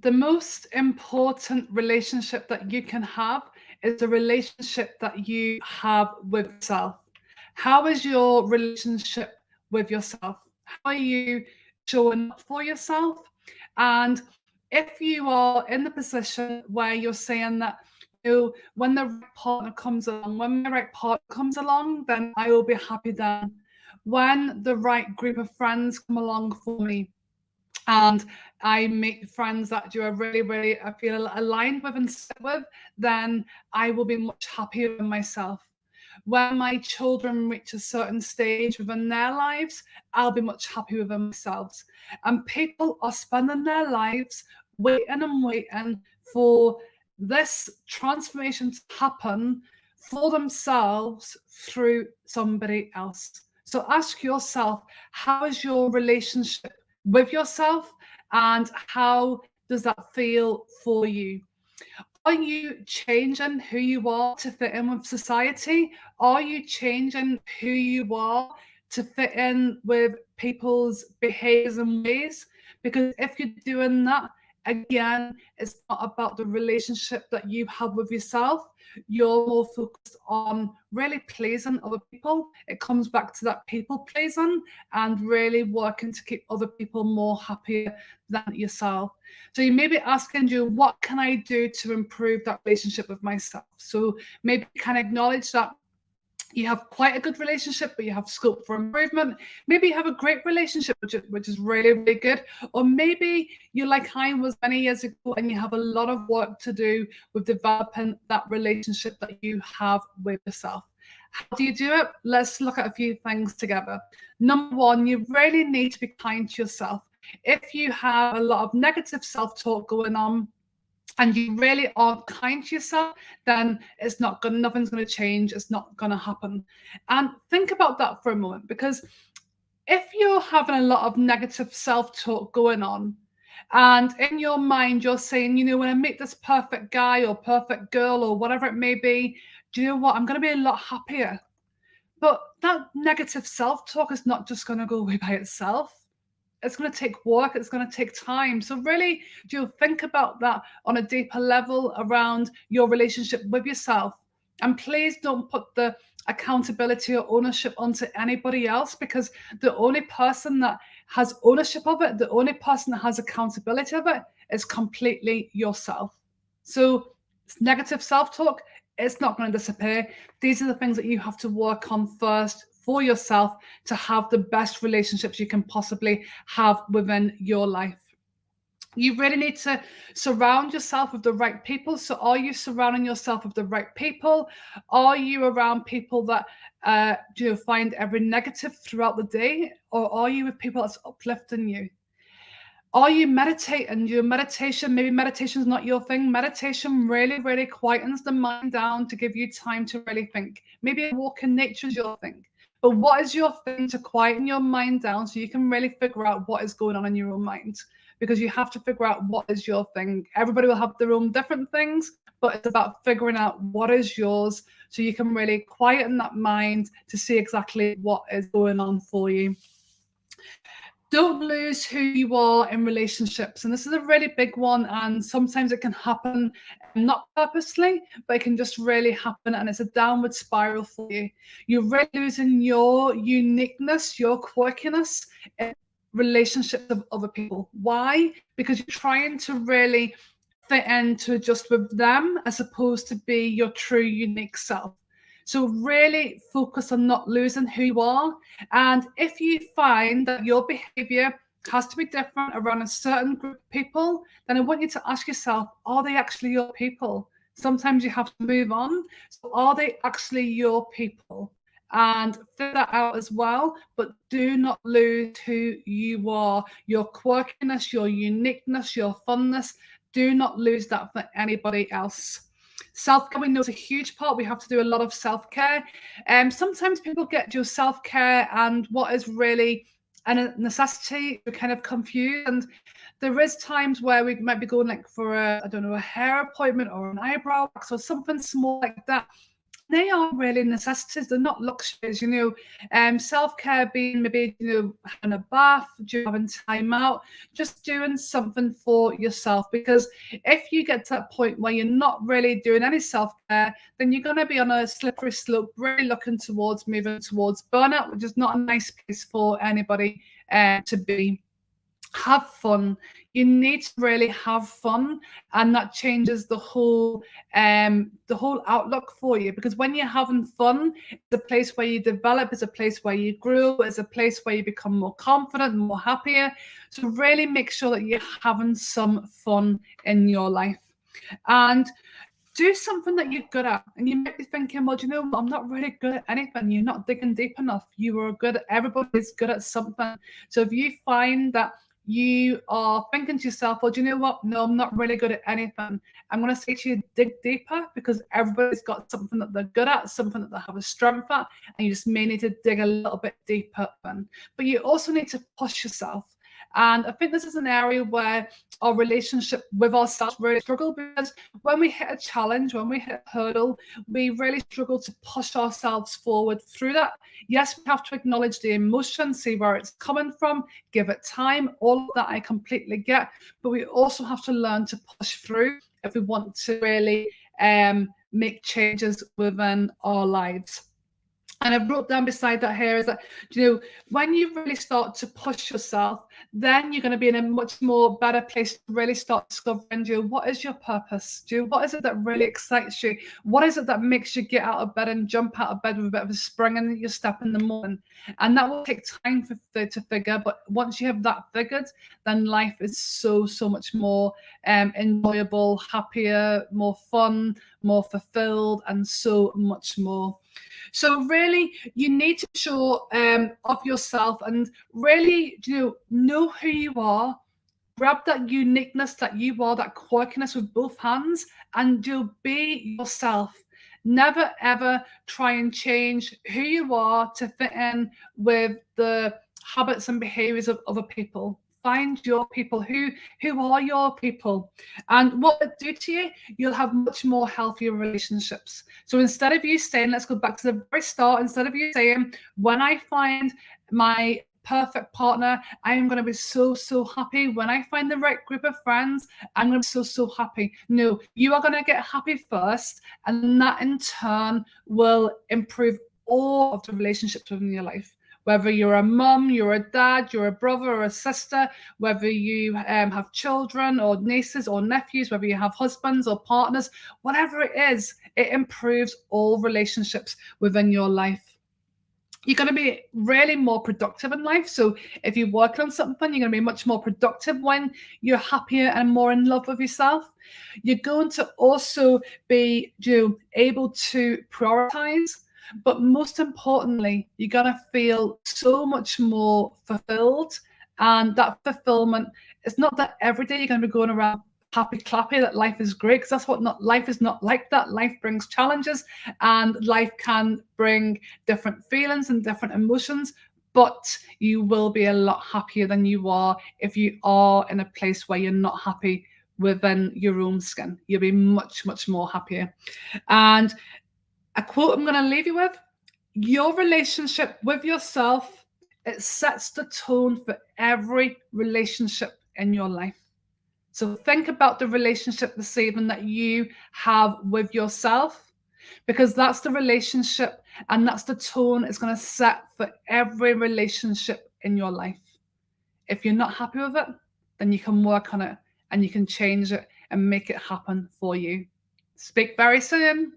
The most important relationship that you can have is the relationship that you have with yourself. How is your relationship with yourself? How are you showing up for yourself? And if you are in the position where you're saying that, when the right partner comes along, when my right partner comes along, then I will be happy then. When the right group of friends come along for me, and I make friends that you are really, really, I feel aligned with and sit with, then I will be much happier with myself. When my children reach a certain stage within their lives, I'll be much happier with themselves. And people are spending their lives waiting and waiting for this transformation to happen for themselves through somebody else. So ask yourself, how is your relationship with yourself, and how does that feel for you? Are you changing who you are to fit in with society? Are you changing who you are to fit in with people's behaviors and ways? Because if you're doing that, again, it's not about the relationship that you have with yourself. You're more focused on really pleasing other people. It comes back to that people pleasing and really working to keep other people more happier than yourself. So you may be asking you, what can I do to improve that relationship with myself? So maybe you can acknowledge that you have quite a good relationship, but you have scope for improvement. Maybe you have a great relationship, which is really, really good. Or maybe you're like I was many years ago and you have a lot of work to do with developing that relationship that you have with yourself. How do you do it? Let's look at a few things together. Number one, you really need to be kind to yourself. If you have a lot of negative self-talk going on, and you really aren't kind to yourself, then it's not going, nothing's going to change. It's not going to happen. And think about that for a moment, because if you're having a lot of negative self-talk going on, and in your mind you're saying, when I meet this perfect guy or perfect girl or whatever it may be, do you know what? I'm going to be a lot happier. But that negative self-talk is not just going to go away by itself. It's going to take work, it's going to take time. So really do you think about that on a deeper level around your relationship with yourself. And please don't put the accountability or ownership onto anybody else, because the only person that has ownership of it, the only person that has accountability of it, is completely yourself. So negative self-talk, it's not going to disappear. These are the things that you have to work on first for yourself to have the best relationships you can possibly have within your life. You really need to surround yourself with the right people. So are you surrounding yourself with the right people? Are you around people that find every negative throughout the day? Or are you with people that's uplifting you? Are you meditating? Your meditation, maybe meditation is not your thing. Meditation really, really quietens the mind down to give you time to really think. Maybe a walk in nature is your thing. But what is your thing to quieten your mind down so you can really figure out what is going on in your own mind? Because you have to figure out what is your thing. Everybody will have their own different things, but it's about figuring out what is yours so you can really quieten that mind to see exactly what is going on for you. Don't lose who you are in relationships. And this is a really big one. And sometimes it can happen not purposely, but it can just really happen. And it's a downward spiral for you. You're really losing your uniqueness, your quirkiness in relationships with other people. Why? Because you're trying to really fit in to adjust with them as opposed to be your true unique self. So really focus on not losing who you are. And if you find that your behavior has to be different around a certain group of people, then I want you to ask yourself, are they actually your people? Sometimes you have to move on. So are they actually your people? And figure that out as well. But do not lose who you are, your quirkiness, your uniqueness, your funness. Do not lose that for anybody else. Self-care, we know, is a huge part. We have to do a lot of self-care. Sometimes people get your self-care and what is really a necessity, we're kind of confused. And there is times where we might be going like for a hair appointment or an eyebrow wax or something small like that. they are really necessities. They're not luxuries, self-care being maybe, having a bath, having time out, just doing something for yourself. Because if you get to that point where you're not really doing any self-care, then you're going to be on a slippery slope, really looking towards moving towards burnout, which is not a nice place for anybody to be. Have fun. You need to really have fun, and that changes the whole outlook for you. Because when you're having fun, it's a place where you develop, it's a place where you grow, it's a place where you become more confident, more happier. So really make sure that you're having some fun in your life, and do something that you're good at. And you might be thinking, well, do you know what? I'm not really good at anything. You're not digging deep enough. You are good. Everybody's good at something. So if you find that you are thinking to yourself, well, do you know what? No, I'm not really good at anything. I'm going to say to you, dig deeper, because everybody's got something that they're good at, something that they have a strength at, and you just may need to dig a little bit deeper. But you also need to push yourself. And I think this is an area where our relationship with ourselves really struggle, because when we hit a challenge, when we hit a hurdle, we really struggle to push ourselves forward through that. Yes, we have to acknowledge the emotion, see where it's coming from, give it time. All of that I completely get, but we also have to learn to push through if we want to really make changes within our lives. And I wrote down beside that here is that, when you really start to push yourself, then you're going to be in a much more better place to really start discovering, what is your purpose? What is it that really excites you? What is it that makes you get out of bed and jump out of bed with a bit of a spring in your step in the morning? And that will take time to figure. But once you have that figured, then life is so much more enjoyable, happier, more fun, more fulfilled, and so much more. So really, you need to show of yourself, and really, know who you are. Grab that uniqueness that you are, that quirkiness with both hands, and be yourself. Never ever try and change who you are to fit in with the habits and behaviors of other people. Find your people. Who are your people? And what they do to you, you'll have much more healthier relationships. So instead of you saying, let's go back to the very start, instead of you saying, when I find my perfect partner, I am going to be so happy. When I find the right group of friends, I'm going to be so happy. No, you are going to get happy first, and that in turn will improve all of the relationships within your life. Whether you're a mum, you're a dad, you're a brother or a sister, whether you have children or nieces or nephews, whether you have husbands or partners, whatever it is, it improves all relationships within your life. You're going to be really more productive in life. So if you're working on something, you're going to be much more productive when you're happier and more in love with yourself. You're going to also be able to prioritize. But most importantly, you're going to feel so much more fulfilled. And that fulfillment, it's not that every day you're going to be going around happy clappy that life is great, because that's what life is not like that. Life brings challenges, and life can bring different feelings and different emotions, but you will be a lot happier than you are if you are in a place where you're not happy within your own skin. You'll be much more happier. And a quote I'm going to leave you with: your relationship with yourself, it sets the tone for every relationship in your life. So think about the relationship this evening that you have with yourself, because that's the relationship and that's the tone it's going to set for every relationship in your life. If you're not happy with it, then you can work on it and you can change it and make it happen for you. Speak very soon.